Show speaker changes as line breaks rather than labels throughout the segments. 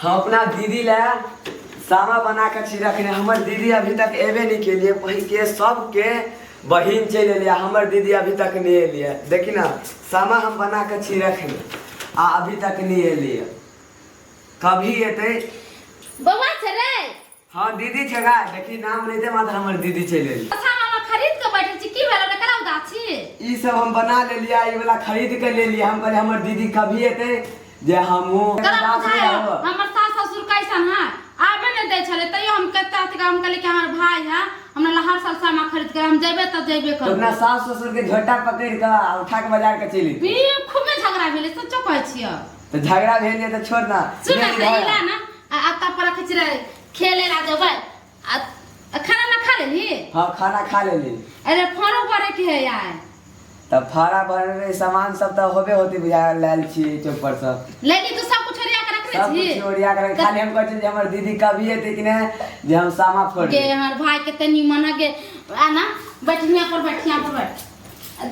हम अपना दीदी ला सामा बना के छी रखने। हमर दीदी अभी तक एबे नहीं के लिए वही के सबके बहिन चल लिया। हमर दीदी अभी तक नहीं एलिए। देखी ना सामा हम बना के छी रखने आ अभी तक नहीं एलिए। कभी एते
बउआ छे रे?
हां दीदी छगा। देखी नाम नहीं दे मात्र हमर दीदी चल एली।
सामा खरीद के बैठल छी की भेल करा उदास छी?
ई सब हम बना ले लिया। ई वाला खरीद के ले लिया। हम कहले हमर दीदी कभी एते जे हमहु
हमर सास ससुर कैसन है आबे नहीं दे छले तइयो हम कहता थे हम कहले कि हमर भाई है हमरा हर साल सामा खरीद के हम जेबे त जेबे कर।
अपना सास ससुर के झोटा पकड़ के उठा के बाजार के चली
बी खूबे झगड़ा भेले सच्चो कहै छियो।
तो झगड़ा भेल त छोड़ ना
सुन ना ना आता पर खचरे खेले ला जेबै खाना ना खा लेली?
हां खाना खा लेली।
अरे फोनो करे के है यार
तब फारा भरने में सामान सब तो होबे होती बुझा लाल छी चौपर सब
लेनी तो सब कुछ ओरिया के रख
सब
छी।
कुछ ओरिया के खाली हम कहते जे हमर दीदी कभी एते कि ने जे हम सामा फोड़
के हमर भाई के तनी मन के आना बैठिया पर बैठ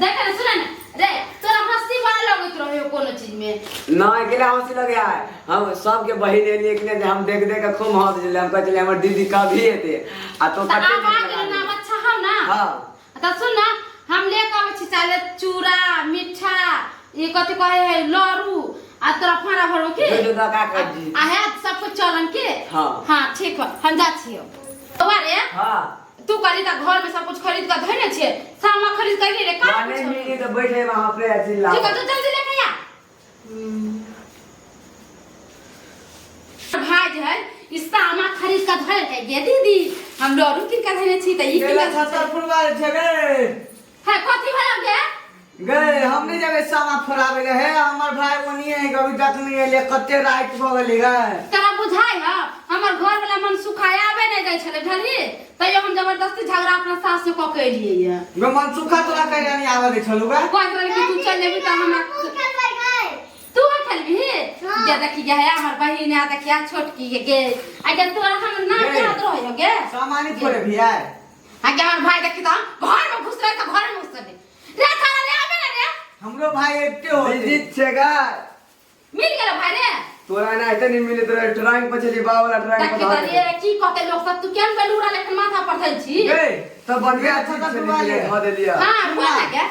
देख ना सुन ना रे तोरा हंसी बड़ा लगत रहे कोनो चीज में
ना अकेला हंसी लगे है। हम सब के बहिन एलिए कि ने हम देख देख के खूब हंस दिले। हम कहते हमर दीदी कभी एते आ तो
कते ना अच्छा हम ना।
हां
त सुन ना हम ले के आबै छी चाले चूड़ा मिठा ये कथि कहे है लरू आ तोरा फारा भरो के
जो का कर जी
आ है सब कुछ चलन के।
हां
हां ठीक है हम जा छियो। बउआ रे
हां
तू करी त घर में सब कुछ खरीद के धइने छे सामा खरीद के ले का
नहीं मिली तो बैठे वहां पे चिल्ला।
ठीक है तू जल्दी लेके आ। भाई जे है इस सामा खरीद के धइल है गे दीदी हम लरू किन के धइने छी त ई
केला छतर फुलवार छे गे
है कथि भला गे
गए हमने जब सामा फोड़ावे रहे हमर भाई ओनी है कभी तक नहीं एले कते रात भ गेली गए।
तोरा बुझाई ह हमर घर वाला मनसुखा आवे नहीं जाय छले ढली तइयो हम जबरदस्ती झगड़ा अपना सास से क के लिए ये
ग मनसुखा तोरा कह नहीं आवे दे छलु ग
कोई तरह की तू चल जेबी त हमरा तू खेलबी जे देखी गे है हमर बहिन आ देखिया छोटकी गे अगर तोरा हम ना याद रहो गे
सामानी फोड़े भी है
आगे हमर भाई देखी त घर में घुस रहे त घर में घुस रहे रे थारा रे आबे ना रे
हमरो भाई एकटे हो जीत छेगा
मिल गेल भाई रे
तोरा ना इतने नहीं मिले तोरा ड्राइंग पर चली बा वाला ड्राइंग पर
देखी रे की कहते लोग सब तू केन बेलूरा लेके माथा पर धइल छी
गे तब बढ़िया अच्छा सा चली ध दे लिया।
हां हुआ क्या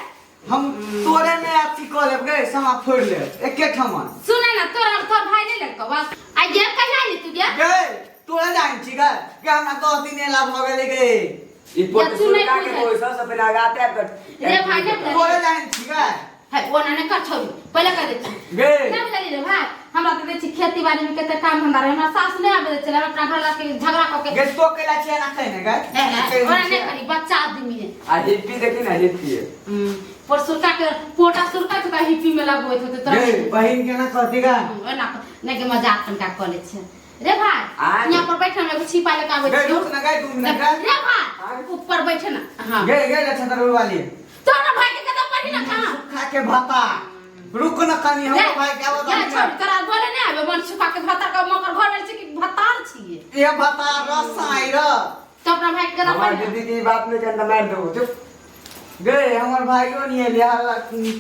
हम तोरे में आती को ले गए सामा फोड़ ले एके ठमन
सुने ना तोर भाई नहीं लगतो बस आ ये कहिया नहीं तू गे
गे तोरा जान छी गे के हमरा कहती ने ला भ गेले गे ई पोट सुरका के कोई सब पहले आगाते कर
रे भाई ने
तोरे जान छी गे
है ओना ने कर छोड़ी पहले कर दे
गे
ना चली रे भाई हमरा तो देखी खेती बाड़ी में केते काम धंधा रहे हमरा सास नहीं आबे चले अपना घर ला के झगड़ा क के
गे तो केला छे ना कहने गे
ओना नहीं करी बच्चा आदमी है
आ हिप्पी देखी ना हिप्पी
पर सुरका के पोटा सुरका के हिप्पी में लगबोत होते तोरा
गे बहिन के ना कहती गा
ओना नहीं के मजाक कनका क ले छे रे भाई यहां पर बैठे हम छिपा ले का आवे
गे रुक ना गे तू ना गे
रे भाई ऊपर बैठे ना हां
गे गे छतर वाली
तोरा भाई के कदम पड़ी ना कहां
खा के भाता रुक ना कनी हम भाई के आवत
या छोड़ तोरा बोले नहीं आबे मन सुखा के भाता का मकर घर में छी कि भतार छिए
ये भाता रस आई र
तो अपना भाई के कदम
हमार दीदी की बात में चंदा मार दो चुप गे हमर भाईयो नहीं है लिया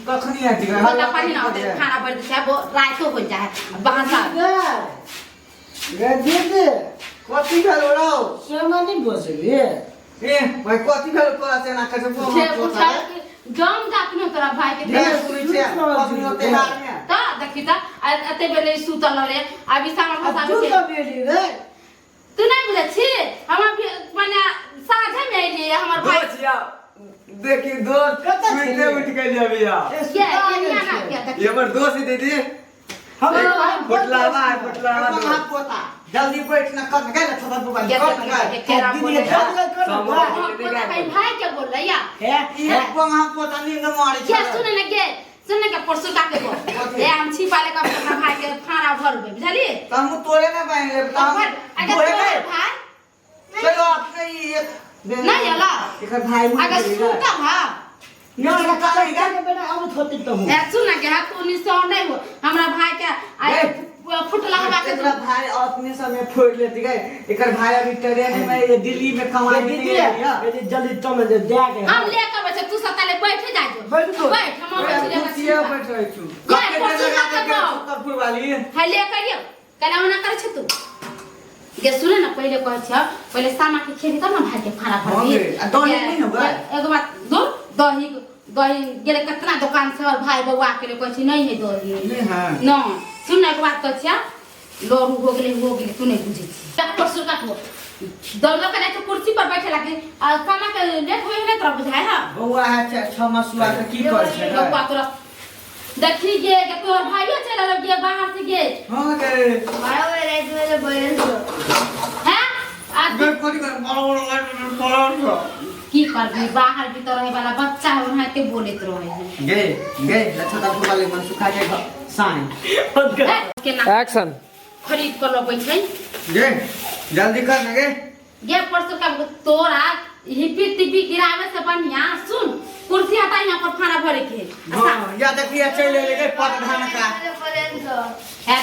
कखनी आती गे
हल्ला पानी ना दे खाना बढ़ दे वो रातो हो जाए बहासा
गे दीदी कथि भेलो रो सोना नहीं बसली ए भाई कथि भेलो तोरा से ना कैसे बोल
जम जात में तोरा भाई के
दे सुनी छे कखनी होते हार में
त देखि त अते बेले सुतल रे अभी सामा फसा
तू तो बेली रे
तू नहीं बुझे छी हम अभी माने साझे में लिए हमर भाई
दोछिया देखी दोस्त सुनते उठ के ले भैया ये हमर दोस्त दीदी हम फुटलावा फुटलावा पोता जल्दी बैठ ना कर गए छतर पर दीदी
भाई के बोल रहा
है ये वहां पोता नींद मारे
क्या सुने लगे सुने के परसों का के बोल ए हम छिपा ले का अपना भाई के खाना भरबे बुझली
त हम तोरे में बांध ले
अगर भाई
चलो अपने ये
नहीं हला
एकर भाई
अगर सुता हां
यो ना काहे के बेटा अब होती तो
ए सुन के हाथ तू निसो नहीं हो हमरा भाई के फुटला हवा के
तेरा भाई अपने समय फोड़ लेती गए एकर भाई अभी ट्रेन में ये दिल्ली में कमाई नहीं है ये जल्दी चल दे दे के
हम लेकर बच्चे तू सताले बैठ जा जो बैठ हम बैठ ले
बैठ रही तू कब के लगा के करपुर वाली
है लेकर ये कला ओना करे छ तू गे सुने ना पहले कह छ पहले सामा के खेती तब ना भाई के खाना
हां
भर
गे आ दही नहीं होगा
एगो बात दो दही दही गेले कितना दुकान से और भाई बउआ के लिए कह छी नहीं है दही
नहीं हां
न सुन ना एक बात कह छ लोरू हो गेले तू नहीं बुझी छी तब परसु काटबो दौलो के तो कुर्सी पर बैठे लगे आ सामा के लेट होई ने तोरा बुझाय हा
बउआ है 6 मसुआ के की कर छै
बउआ तोरा देखी गे कि तोर भाइयो चला लग गया बाहर से गे
हां गे
भाई वाले रात में बोले तो हैं आज
गे कोनी कर बड़ा
की करबी बाहर भी तो रहे वाला बच्चा है वहां के बोलेत रहे
गे लछता वाले मनसुखा के साइन
के ना
एक्शन
खरीद कर लबै छै
गे जल्दी कर ना गे
गे परसो का तोरा हिपी टिपी गिरावे से बढ़िया सुन कुर्सी हटा यहां पर खाना भरे के
हां या देखिए चले ले गे पट धान का
है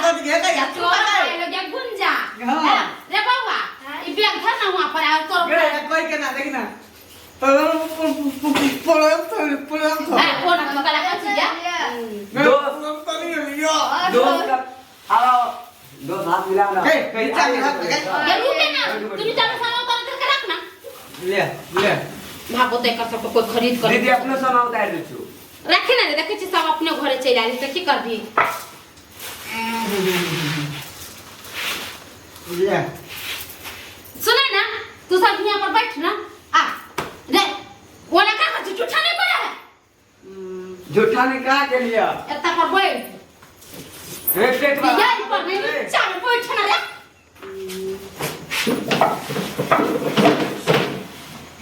कद गे गे
या गुंजा रे बाबा ई बैग धर ना वहां पर आ तोर
गे कोई के ना देखी ना पड़म
है कोना का कला कछि जा
दो हाथ मिलाओ ना
गे चाबी हाथ गे
ये रुके ना तुम जानो सामान उतार के रख ना
ले
भागो ते कर सब कोई खरीद कर
दीदी अपनो सामान उतार दे छु
रखे ना देखे छी सब अपने घरे चल आली त की करबी
ले
सुने ना तू सब यहां पर बैठ ना आ रे ओना का कर झूठा नहीं पड़ा है
झूठा ने कहा के लिया
एता पर बैठ
एक पेट
यार पर नहीं चाल बैठ ना रे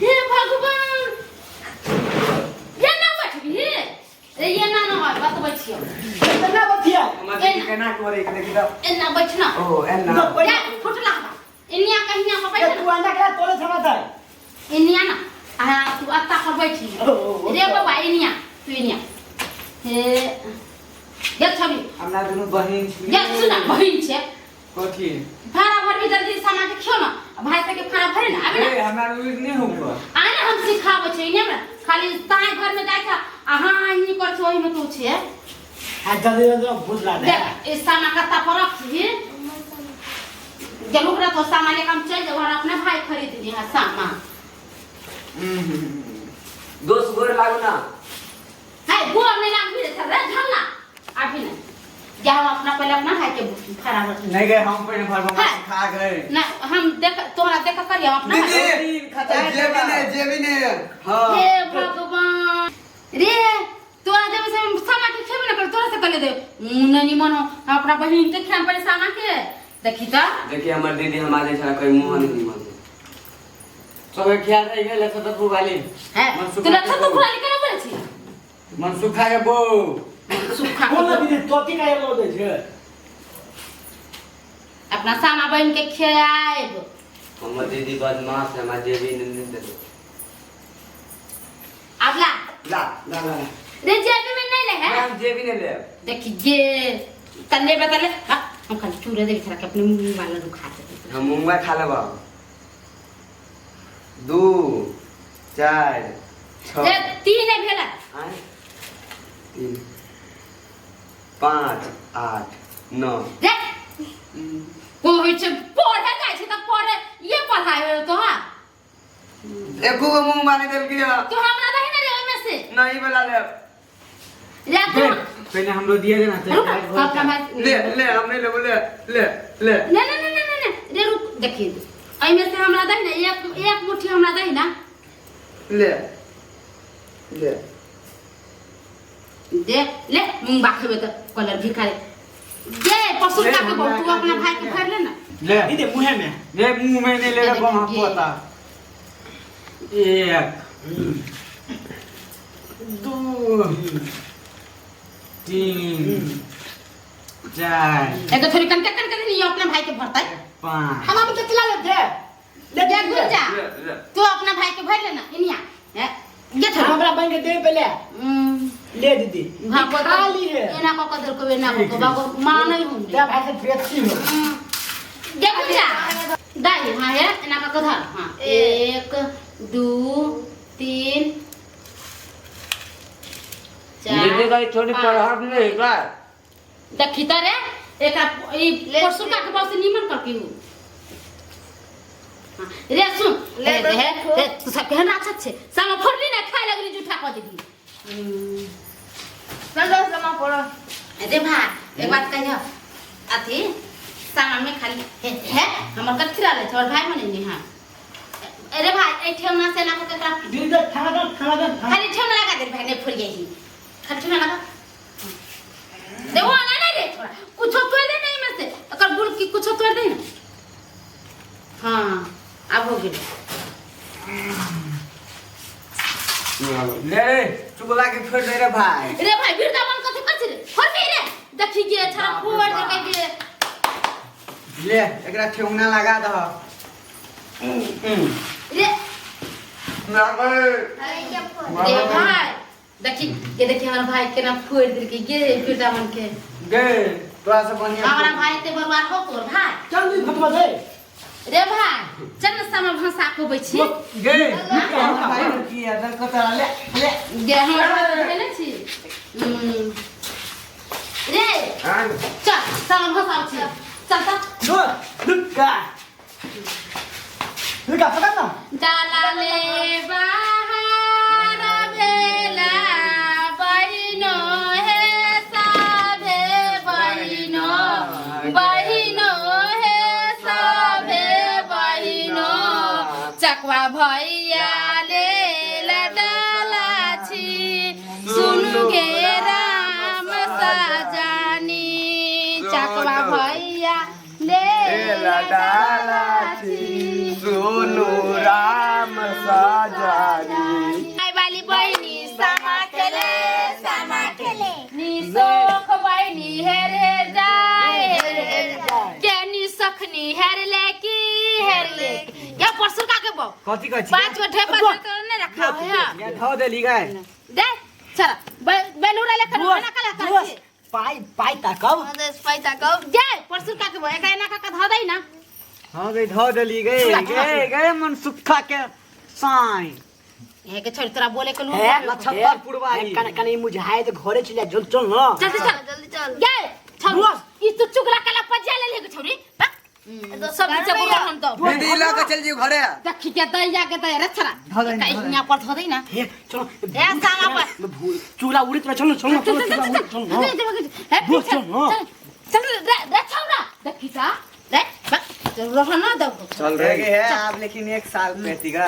हे भगवान ये ना बैठ भी रे ये ना बात बैठियो
ना बतिया
हमारे केना करे के देखि त
ए ना बैठ ना
ओ एना
या फुटला इनिया कहिया पर बैठ
तू अंडा के तोले थमा
इनिया ना आ तू अत्ता पर बैठी रे बाबा इनिया तू इनिया हे ये छबी
हमरा दुनु बहिन छी
ये सुना बहिन छे
कथि
खाना भर भी जल्दी सामान के खियो ना भाई से के खाना भरे ना आबे
ए
ना
हमरा लुइर नहीं होगा
आने हम सिखाबो छे इने में खाली ताई घर में जाय था हां ही कर छ ओही में तू छे
आ जल्दी जल्दी बुझला दे
देख इस सामान कत्ता पर रखी जलुकरा तो सामान ले काम चल जा अपने भाई खरीद दी है सामान
दोस्त गोर लागो ना
है वो नहीं नाम भी रहता रे झलना अभी ना क्या हम अपना पहले अपना भाई के खराब रख
नहीं गए हम पहले भर खा गए
ना हम देख तोरा देख कर अपना
दीदी जेबी ने हां
हे भगवान रे तोरा जब से सामा के खेबे न कर तोरा से कर दे नहीं मनो अपना बहिन के खेम पर सामा के देखी त
देखिए हमर दीदी हमारे छा कोई मुंह नहीं मन
सब ख्याल रह गेल त तू वाली
है तू लखा तो खुला लेके ना बोले छी
मनसुखा के बो
सुखा
बोला दीदी तोती का लो दे छे
अपना सामा बहन के खियाएब
हमर दीदी बदमाश है हमार जेबी नहीं दे
अगला
ला ला ला
रे जेबी में नहीं ले है
हम जेबी नहीं ले
देखी ये तले बतले हम खाली चूरे देख रहा के अपने मुंह वाला दुखाते
हम मुंगवा खा लेबा 2 4 6
रे तीन है भेला
3 5 8 9
रे वो होय छै पढ़े जाय छै त पढ़े ये पढ़ाई तो हां
एको को मुंह माने देल किया
तू हमरा दही ना रे ओमे से
नहीं बोला ले
रे तू
पहले हम लो दिए देना
ले ले हम नहीं ले बोले ले
नहीं रे रुक देखिए एमे से हमरा दही ना एक मुट्ठी हमरा दही ना
ले ले
दे ले मुंह बाखबे त कलर भिखारे ये पसुर का के बहुत तू अपना भाई के कर ले ना
ले दीदी मुंह में ले मुंह में नहीं ले रे को हम पता 1 2 3 4
एक थोड़ी कन नहीं अपना भाई के भरता है
5
हम कितना लेते ले जा गुंजा तू अपना भाई के भर लेना इनिया ये थोड़ा
हमरा बन के दे पहले ले दीदी
खाली है एना को कदर को ना को बागो मां नहीं होंगे
जा भाई से बेची हो
दे गुंजा दाई हां है एना का कधर हां 1 2 3 4
दीदी का थोड़ी पढ़ाप नहीं का
देखी त रे एक ई परसुका के पास नीमन करके हूं रे सुन रे तू सब कहना अच्छा छे सामा फोड़ली ना खाए लगली जूठा क देगी
चल समा पड़ो
रे भाई एक बात कहियो अथी सामा में खाली है हमर कथरा ले छोड़ भाई मने नहीं हां अरे भाई ए ठेवना से ना को ककरा
दिन तक खाना
खाली ठेवना लगा दे भाई ने फुर गई खाली ठेवना लगा देखो ना नहीं रे थोड़ा कुछ तोड़ दे नहीं में से अगर बुल की कुछ तोड़ दे हां अब हो गई
ले चुगला के फेर दे रे भाई
रे भाई बिरदा मन कथि कर रे फोड़ दे रे देखी गे छरा फोड़ दे के गे
ले एकरा ठेहुना लगा दह
रे
ना भाई
अरे क्या फोड़
रे भाई देखी हमारा भाई केना फोड़ दे के गे बिरदा मन के
गे तोरा से बढ़िया
हमारा भाई ते बर्बाद हो तोर भाई
चल दी फटवा दे
रे भाई चल ना सामा भाषा को बैठी
गे भाई की अदर को तोरा ले
गे हमरा भेले छी रे
हां
चल सामा भाषा छी चल चल
लुका पकड़ ना
डाला ले बाहर भेला बहिनो हे साभे बहिनो बहिनो हे साभे बहिनो चकवा भैया ले लडाला छी सुन गे राम सजानी चकवा भैया ले लडाला छी
सुनु राम सजानी
आई वाली बहिनी सामा खेले निसोख बहिनी हेरे जाए के निसखनी हेरले की हेरले या परसुका के बो
कथि कहछि
5 गो ठेपा तो ने रखा है
ये धो देली गाय
दे चल बेलूरा लेकर ना कला कर
पाई ताकब
पैसा कब
जे परसुका के बो एका ना का धो दई ना
हां गई धो देली गए मनसुखा के साई
हे के छोड़ तोरा बोले के
है 75 पुरवाई कने मुझाए तो घरे चले चल न
जल्दी चल गे छोड़ ई तो चुगला कला पजा ले ले छोड़ी तो सब नीचे बोल हम तो
दीदी ला के चल जी घरे
देखी के दई जा के दई रे छरा कहीं यहां पर धो दई ना
हे चलो
ए सामा पर
चूला उड़ी चल चल
चल रे छौरा देखी सा रे रोहना दो
चल रहे है आप लेकिन एक साल में तीगा